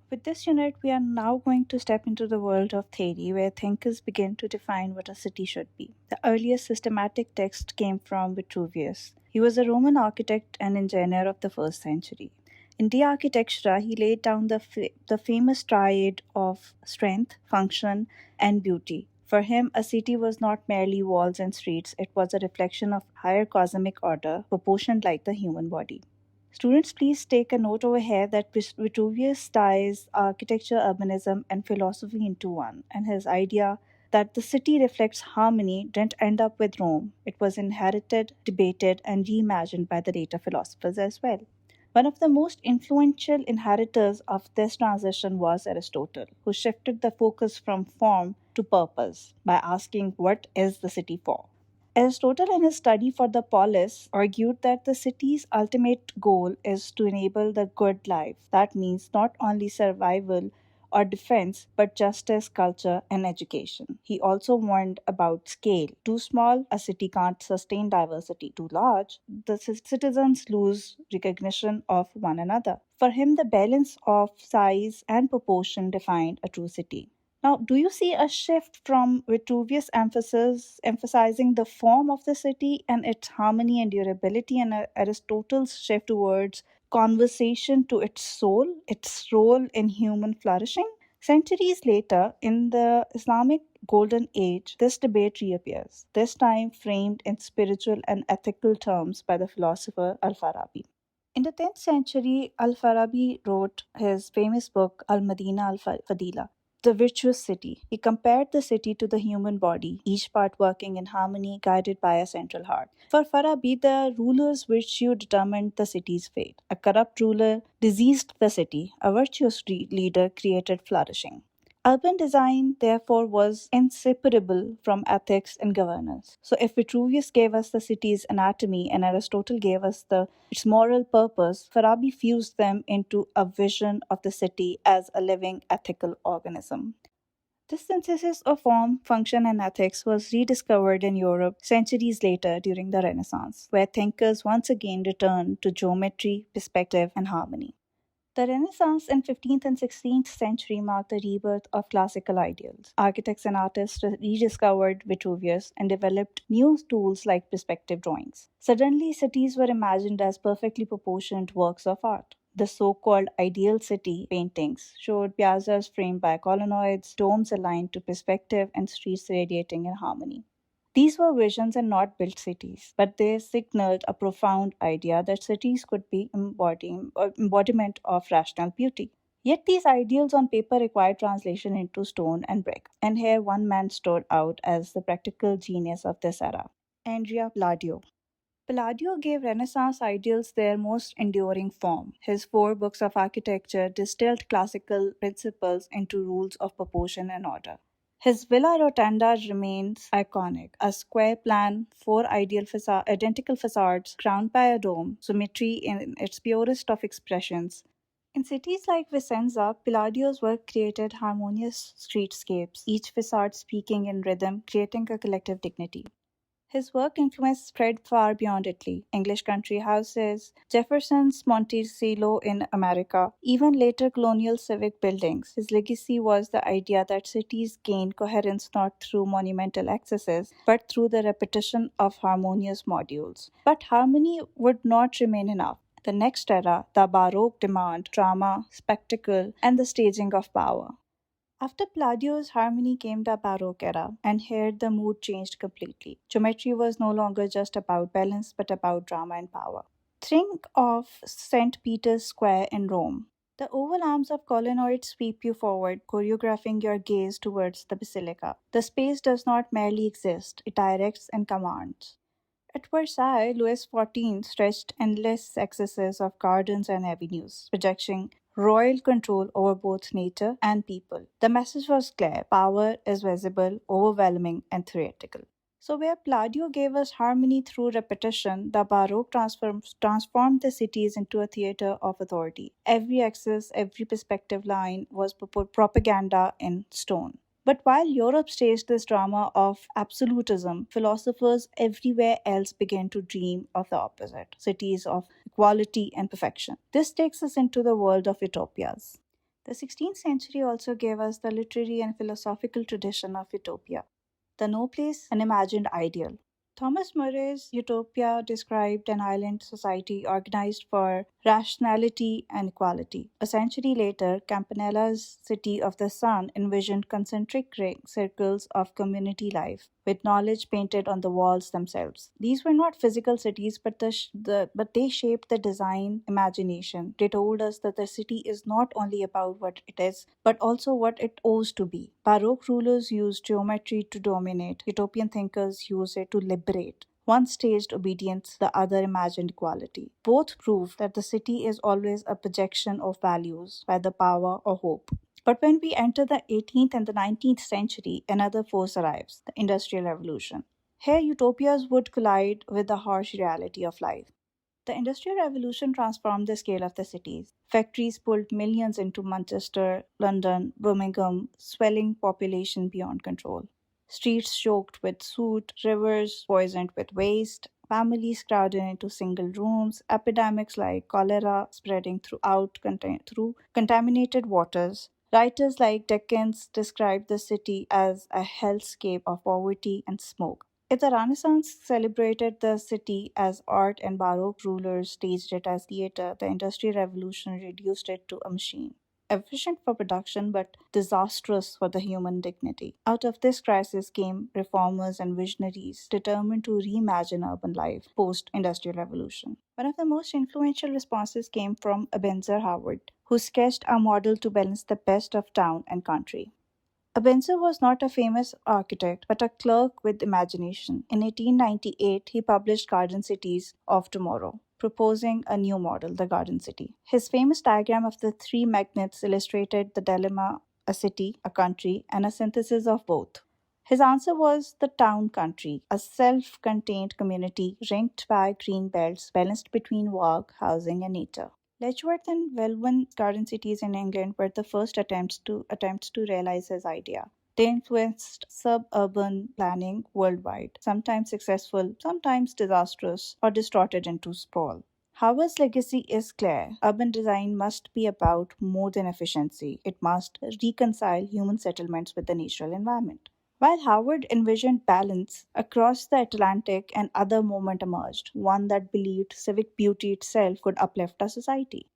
With this unit, we are now going to step into the world of theory where thinkers begin to define what a city should be. The earliest systematic text came from Vitruvius. He was a Roman architect and engineer of the first century. In De Architectura, he laid down the famous triad of strength, function, and beauty. For him, a city was not merely walls and streets, it was a reflection of higher cosmic order, proportioned like the human body. Students, please take a note over here that Vitruvius ties architecture, urbanism, and philosophy into one, and his idea that the city reflects harmony didn't end up with Rome. It was inherited, debated, and reimagined by the later philosophers as well. One of the most influential inheritors of this transition was Aristotle, who shifted the focus from form to purpose by asking, what is the city for? Aristotle, in his study for the polis, argued that the city's ultimate goal is to enable the good life. That means not only survival or defense, but justice, culture, and education. He also warned about scale. Too small, a city can't sustain diversity. Too large, the citizens lose recognition of one another. For him, the balance of size and proportion defined a true city. Now, do you see a shift from Vitruvius' emphasis emphasizing the form of the city and its harmony and durability, and Aristotle's shift towards conversation to its soul, its role in human flourishing? Centuries later, in the Islamic Golden Age, this debate reappears, this time framed in spiritual and ethical terms by the philosopher Al Farabi. In the 10th century, Al Farabi wrote his famous book Al Madina al Fadila, the virtuous city. He compared the city to the human body, each part working in harmony, guided by a central heart. For Farabi, the ruler's virtue determined the city's fate. A corrupt ruler diseased the city, a virtuous leader created flourishing. Urban design, therefore, was inseparable from ethics and governance. So, if Vitruvius gave us the city's anatomy and Aristotle gave us its moral purpose, Farabi fused them into a vision of the city as a living ethical organism. This synthesis of form, function, and ethics was rediscovered in Europe centuries later during the Renaissance, where thinkers once again returned to geometry, perspective, and harmony. The Renaissance in 15th and 16th century marked the rebirth of classical ideals. Architects and artists rediscovered Vitruvius and developed new tools like perspective drawings. Suddenly, cities were imagined as perfectly proportioned works of art. The so-called ideal city paintings showed piazzas framed by colonnades, domes aligned to perspective, and streets radiating in harmony. These were visions and not built cities, but they signaled a profound idea that cities could be embodiment of rational beauty. Yet these ideals on paper required translation into stone and brick. And here one man stood out as the practical genius of this era, Andrea Palladio. Palladio gave Renaissance ideals their most enduring form. His four books of architecture distilled classical principles into rules of proportion and order. His Villa Rotunda remains iconic, a square plan, four identical facades crowned by a dome, symmetry in its purest of expressions. In cities like Vicenza, Palladio's work created harmonious streetscapes, each facade speaking in rhythm, creating a collective dignity. His work influence spread far beyond Italy. English country houses, Jefferson's Monticello in America, even later colonial civic buildings. His legacy was the idea that cities gain coherence not through monumental excesses, but through the repetition of harmonious modules. But harmony would not remain enough. The next era, the Baroque, demand drama, spectacle, and the staging of power. After Palladio's harmony came the Baroque era, and here the mood changed completely. Geometry was no longer just about balance, but about drama and power. Think of St. Peter's Square in Rome. The oval arms of colonnades sweep you forward, choreographing your gaze towards the basilica. The space does not merely exist, it directs and commands. At Versailles, Louis XIV stretched endless excesses of gardens and avenues, projecting royal control over both nature and people. The message was clear: power is visible, overwhelming, and theoretical. So, where Palladio gave us harmony through repetition, the Baroque transformed the cities into a theater of authority. Every axis, every perspective line was propaganda in stone. But while Europe staged this drama of absolutism, philosophers everywhere else began to dream of the opposite: cities of equality and perfection. This takes us into the world of utopias. The 16th century also gave us the literary and philosophical tradition of utopia, the no place, an imagined ideal. Thomas Murray's Utopia described an island society organized for rationality and equality. A century later, Campanella's City of the Sun envisioned concentric circles of community life, with knowledge painted on the walls themselves. These were not physical cities, but but they shaped the design imagination. They told us that the city is not only about what it is, but also what it owes to be. Baroque rulers used geometry to dominate. Utopian thinkers use it to liberate. One staged obedience, the other imagined equality. Both prove that the city is always a projection of values, whether power or hope. But when we enter the 18th and the 19th century, another force arrives, the Industrial Revolution. Here, utopias would collide with the harsh reality of life. The Industrial Revolution transformed the scale of the cities. Factories pulled millions into Manchester, London, Birmingham, swelling population beyond control. Streets choked with soot, rivers poisoned with waste, families crowded into single rooms, epidemics like cholera spreading through contaminated waters. Writers like Dickens described the city as a hellscape of poverty and smoke. If the Renaissance celebrated the city as art and Baroque rulers staged it as theater, the Industrial Revolution reduced it to a machine. Efficient for production but disastrous for the human dignity. Out of this crisis came reformers and visionaries determined to reimagine urban life post Industrial Revolution. One of the most influential responses came from Ebenezer Howard, who sketched a model to balance the best of town and country. Ebenezer was not a famous architect, but a clerk with imagination. In 1898, he published Garden Cities of Tomorrow, proposing a new model, the Garden City. His famous diagram of the three magnets illustrated the dilemma: a city, a country, and a synthesis of both. His answer was the town country, a self contained community ringed by green belts balanced between work, housing, and nature. Letchworth and Welwyn garden cities in England were the first attempts to realize his idea. They influenced suburban planning worldwide, sometimes successful, sometimes disastrous, or distorted into sprawl. Howard's legacy is clear. Urban design must be about more than efficiency. It must reconcile human settlements with the natural environment. While Howard envisioned balance, across the Atlantic another movement emerged, one that believed civic beauty itself could uplift a society.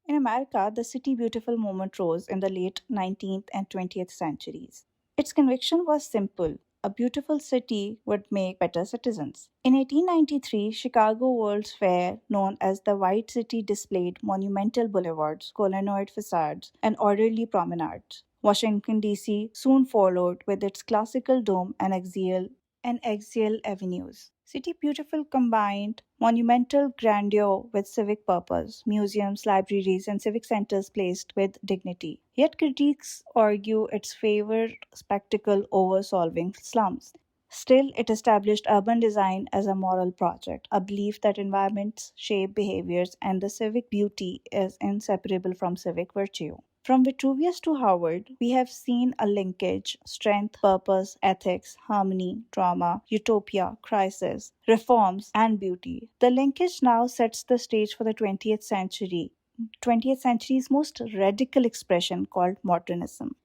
In America, the City Beautiful movement rose in the late 19th and 20th centuries. Its conviction was simple: a beautiful city would make better citizens. In 1893, Chicago World's Fair, known as the White City, displayed monumental boulevards, colonnade facades, and orderly promenades. Washington, D.C. soon followed with its classical dome and axial avenues. City Beautiful combined monumental grandeur with civic purpose, museums, libraries, and civic centers placed with dignity. Yet critics argue its favored spectacle over solving slums. Still, it established urban design as a moral project, a belief that environments shape behaviors and the civic beauty is inseparable from civic virtue. From Vitruvius to Howard, we have seen a linkage: strength, purpose, ethics, harmony, drama, utopia, crisis, reforms, and beauty. The linkage now sets the stage for the 20th century's most radical expression called modernism.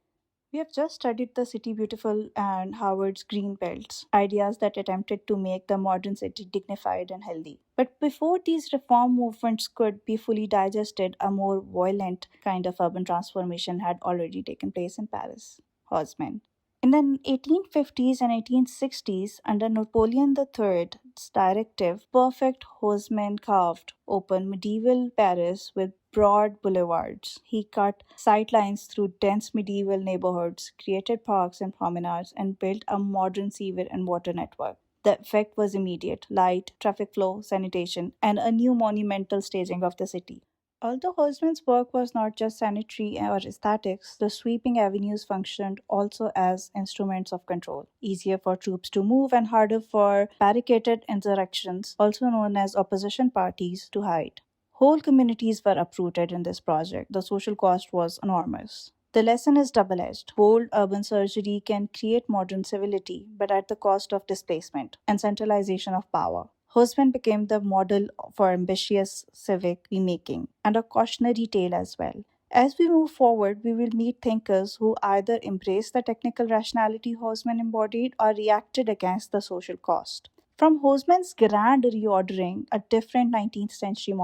We have just studied the City Beautiful and Howard's green belts, ideas that attempted to make the modern city dignified and healthy. But before these reform movements could be fully digested, a more violent kind of urban transformation had already taken place in Paris. Haussmann. In the 1850s and 1860s, under Napoleon III's directive, perfect Haussmann carved open medieval Paris with broad boulevards. He cut sightlines through dense medieval neighborhoods, created parks and promenades, and built a modern sewer and water network. The effect was immediate: light, traffic flow, sanitation, and a new monumental staging of the city. Although Hosman's work was not just sanitary or aesthetics, the sweeping avenues functioned also as instruments of control, easier for troops to move and harder for barricaded insurrections, also known as opposition parties, to hide. Whole communities were uprooted in this project. The social cost was enormous. The lesson is double edged. Bold urban surgery can create modern civility, but at the cost of displacement and centralization of power. Husband became the model for ambitious civic remaking, and a cautionary tale as well. As we move forward, we will meet thinkers who either embraced the technical rationality Haussmann embodied or reacted against the social cost. From Haussmann's grand reordering, a different 19th century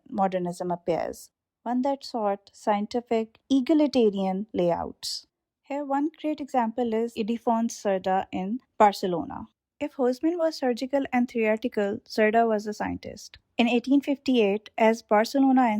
modernism appears, one that sought scientific, egalitarian layouts. Here, one great example is Ildefonso Cerda in Barcelona. If Haussmann was surgical and theoretical, Cerda was a scientist. In 1858, as Barcelona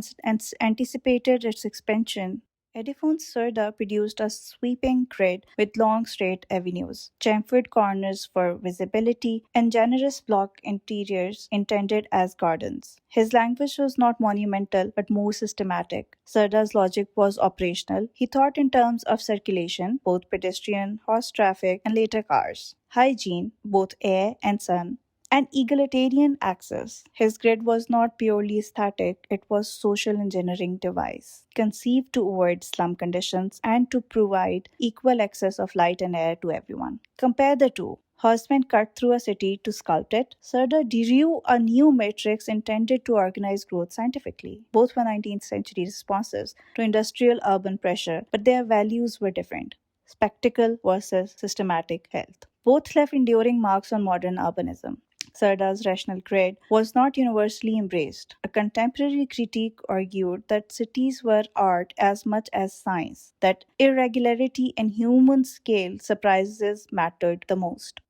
anticipated its expansion, Ildefonso Cerda produced a sweeping grid with long straight avenues, chamfered corners for visibility, and generous block interiors intended as gardens. His language was not monumental but more systematic. Cerda's logic was operational. He thought in terms of circulation, both pedestrian, horse traffic, and later cars, hygiene, both air and sun, and egalitarian access. His grid was not purely aesthetic, it was social engineering device, conceived to avoid slum conditions and to provide equal access of light and air to everyone. Compare the two. Haussmann cut through a city to sculpt it. Serda drew a new matrix intended to organize growth scientifically. Both were 19th century responses to industrial urban pressure, but their values were different: spectacle versus systematic health. Both left enduring marks on modern urbanism. Sarda's rational grid was not universally embraced. A contemporary critique argued that cities were art as much as science, that irregularity in human scale surprises mattered the most.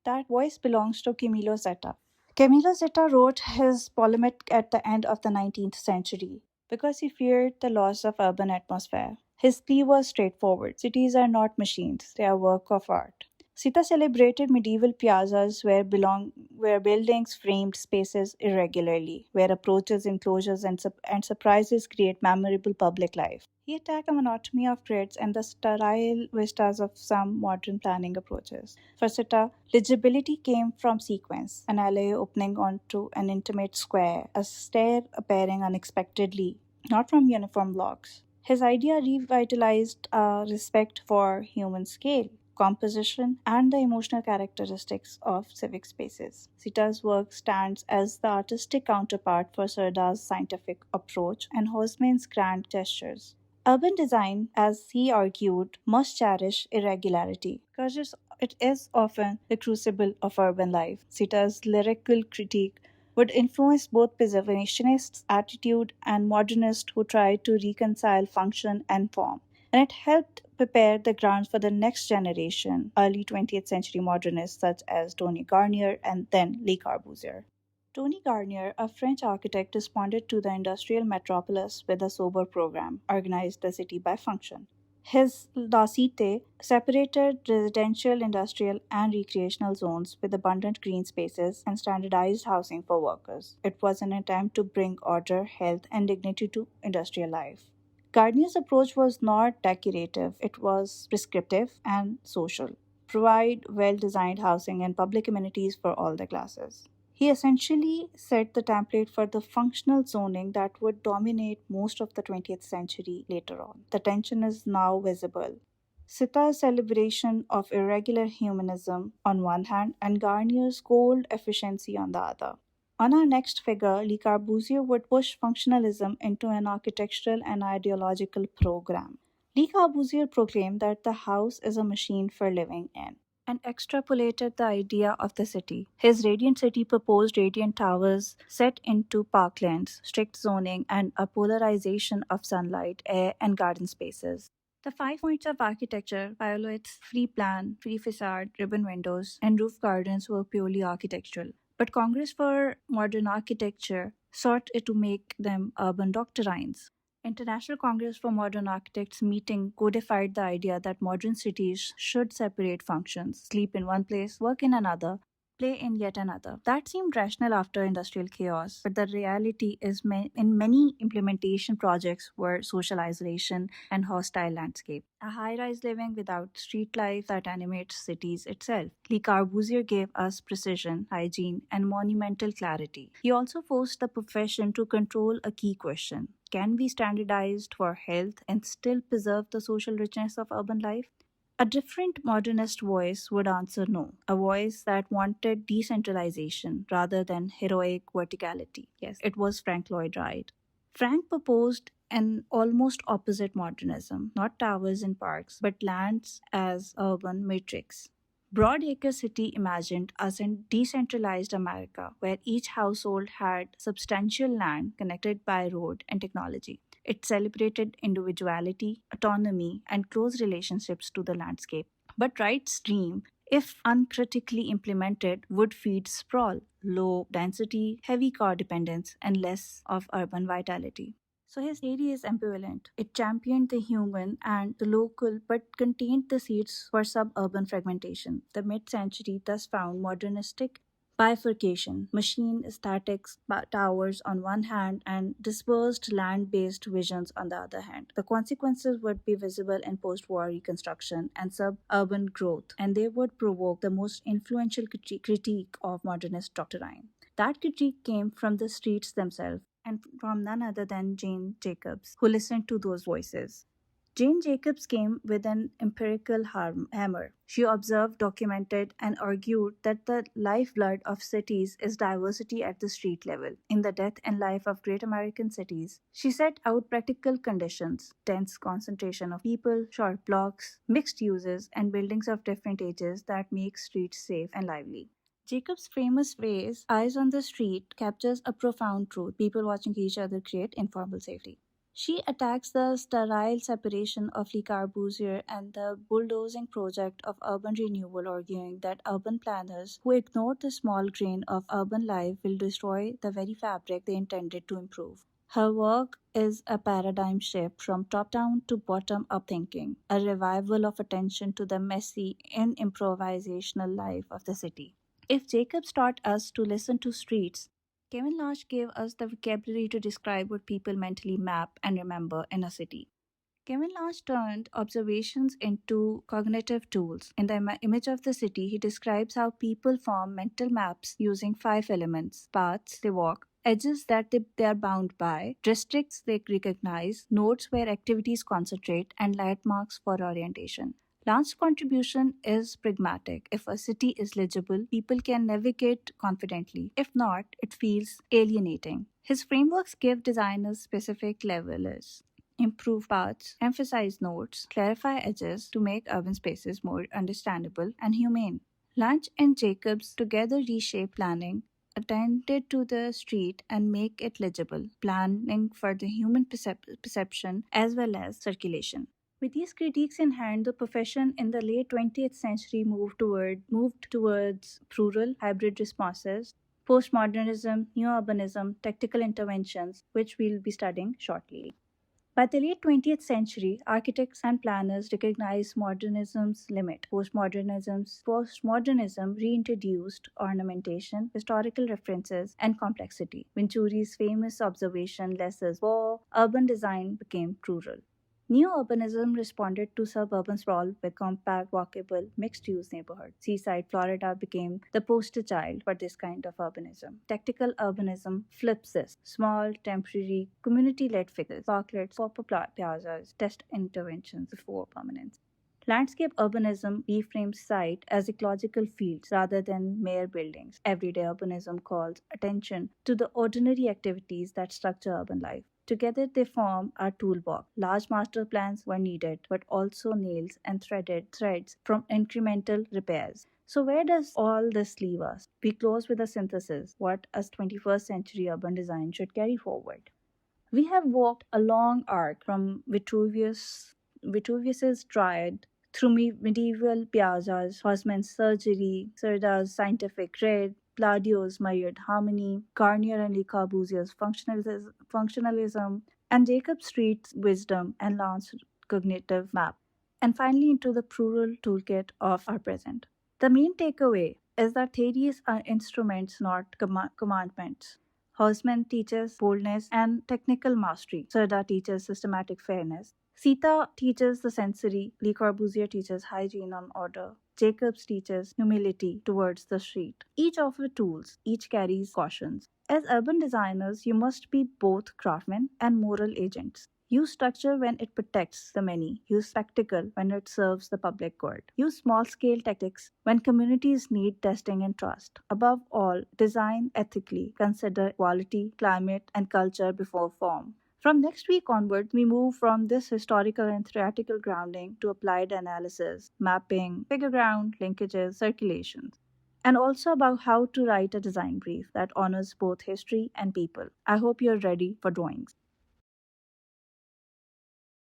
That voice belongs to Camilo Zeta. Camilo Zeta wrote his polemic at the end of the 19th century because he feared the loss of urban atmosphere. His plea was straightforward: cities are not machines, they are work of art. Sita celebrated medieval piazzas where buildings framed spaces irregularly, where approaches, enclosures, and surprises create memorable public life. He attacked the monotony of grids and the sterile vistas of some modern planning approaches. For Sita, legibility came from sequence: an alley opening onto an intimate square, a stair appearing unexpectedly, not from uniform blocks. His idea revitalized a respect for human scale, composition, and the emotional characteristics of civic spaces. Sita's work stands as the artistic counterpart for Sarda's scientific approach and Haussmann's grand gestures. Urban design, as he argued, must cherish irregularity because it is often the crucible of urban life. Sita's lyrical critique would influence both preservationists' attitude and modernists who tried to reconcile function and form. And it helped prepare the grounds for the next generation, early 20th century modernists such as Tony Garnier and then Le Corbusier. Tony Garnier, a French architect, responded to the industrial metropolis with a sober program, organized the city by function. His La Cité separated residential, industrial, and recreational zones with abundant green spaces and standardized housing for workers. It was an attempt to bring order, health, and dignity to industrial life. Gardner's approach was not decorative, it was prescriptive and social. Provide well designed housing and public amenities for all the classes. He essentially set the template for the functional zoning that would dominate most of the 20th century later on. The tension is now visible. Sita's celebration of irregular humanism on one hand and Garnier's cold efficiency on the other. On our next figure, Le Corbusier would push functionalism into an architectural and ideological program. Le Corbusier proclaimed that the house is a machine for living in and extrapolated the idea of the city. His radiant city proposed radiant towers set into parklands, strict zoning, and a polarization of sunlight, air, and garden spaces. The 5 points of architecture, violets, free plan, free facade, ribbon windows, and roof gardens were purely architectural. But Congress for Modern Architecture sought to make them urban doctrines. International Congress for Modern Architects meeting codified the idea that modern cities should separate functions, sleep in one place, work in another, play in yet another. That seemed rational after industrial chaos, but the reality is in many implementation projects were social isolation and hostile landscape. A high-rise living without street life that animates cities itself. Le Corbusier gave us precision, hygiene, and monumental clarity. He also forced the profession to control a key question: can we standardize for health and still preserve the social richness of urban life? A different modernist voice would answer no, a voice that wanted decentralization rather than heroic verticality. Yes, it was Frank Lloyd Wright. Frank proposed an almost opposite modernism, not towers and parks, but lands as urban matrix. Broadacre City imagined as a decentralized America where each household had substantial land connected by road and technology. It celebrated individuality, autonomy, and close relationships to the landscape. But Wright's dream, if uncritically implemented, would feed sprawl, low density, heavy car dependence, and less of urban vitality. So his theory is ambivalent. It championed the human and the local but contained the seeds for suburban fragmentation. The mid century thus found modernistic bifurcation, machine statics towers on one hand and dispersed land based visions on the other hand. The consequences would be visible in post war reconstruction and suburban growth, and they would provoke the most influential critique of modernist doctrine. That critique came from the streets themselves and from none other than Jane Jacobs, who listened to those voices. Jane Jacobs came with an empirical hammer. She observed, documented, and argued that the lifeblood of cities is diversity at the street level. In The Death and Life of Great American Cities, she set out practical conditions: dense concentration of people, short blocks, mixed uses, and buildings of different ages that make streets safe and lively. Jacob's famous phrase, eyes on the street, captures a profound truth. People watching each other create informal safety. She attacks the sterile separation of Le Corbusier and the bulldozing project of urban renewal, arguing that urban planners who ignore the small grain of urban life will destroy the very fabric they intended to improve. Her work is a paradigm shift from top down to bottom up thinking, a revival of attention to the messy and improvisational life of the city. If Jacobs taught us to listen to streets, Kevin Lodge gave us the vocabulary to describe what people mentally map and remember in a city. Kevin Lodge turned observations into cognitive tools. In the image of the city, he describes how people form mental maps using five elements: paths they walk, edges that they are bound by, districts they recognize, nodes where activities concentrate, and landmarks for orientation. Lance's contribution is pragmatic. If a city is legible, people can navigate confidently. If not, it feels alienating. His frameworks give designers specific levelers: improve paths, emphasize nodes, clarify edges to make urban spaces more understandable and humane. Lunch and Jacobs together reshape planning, attended to the street and make it legible, planning for the human perception as well as circulation. With these critiques in hand, the profession in the late 20th century moved towards plural hybrid responses, postmodernism, neo urbanism, tactical interventions, which we'll be studying shortly. By the late 20th century, architects and planners recognized modernism's limit. Postmodernism reintroduced ornamentation, historical references, and complexity. Venturi's famous observation, less is more, urban design became rural. Neo-urbanism responded to suburban sprawl with compact, walkable, mixed-use neighborhoods. Seaside Florida became the poster child for this kind of urbanism. Tactical urbanism flips this. Small, temporary, community-led fixes, parklets, pop-up piazzas, test interventions before permanence. Landscape urbanism reframes site as ecological fields rather than mere buildings. Everyday urbanism calls attention to the ordinary activities that structure urban life. Together, they form our toolbox. Large master plans were needed, but also nails and threaded threads from incremental repairs. So, where does all this leave us? We close with a synthesis: what a 21st century urban design should carry forward. We have walked a long arc from Vitruvius's Triad through medieval piazzas, Haussmann's surgery, Serda's scientific grid, Pladio's mired harmony, Garnier and Le Corbusier's functionalism, and Jacob Street's wisdom and Lance's cognitive map, and finally into the plural toolkit of our present. The main takeaway is that theories are instruments, not commandments. Haussmann teaches boldness and technical mastery. Serda teaches systematic fairness. Sita teaches the sensory. Le Corbusier teaches hygiene and order. Jacobs teaches humility towards the street. Each offers tools, each carries cautions. As urban designers, you must be both craftsmen and moral agents. Use structure when it protects the many. Use spectacle when it serves the public good. Use small scale tactics when communities need testing and trust. Above all, design ethically. Consider quality, climate, and culture before form. From next week onward, we move from this historical and theoretical grounding to applied analysis, mapping, figure ground, linkages, circulations, and also about how to write a design brief that honors both history and people. I hope you're ready for drawings.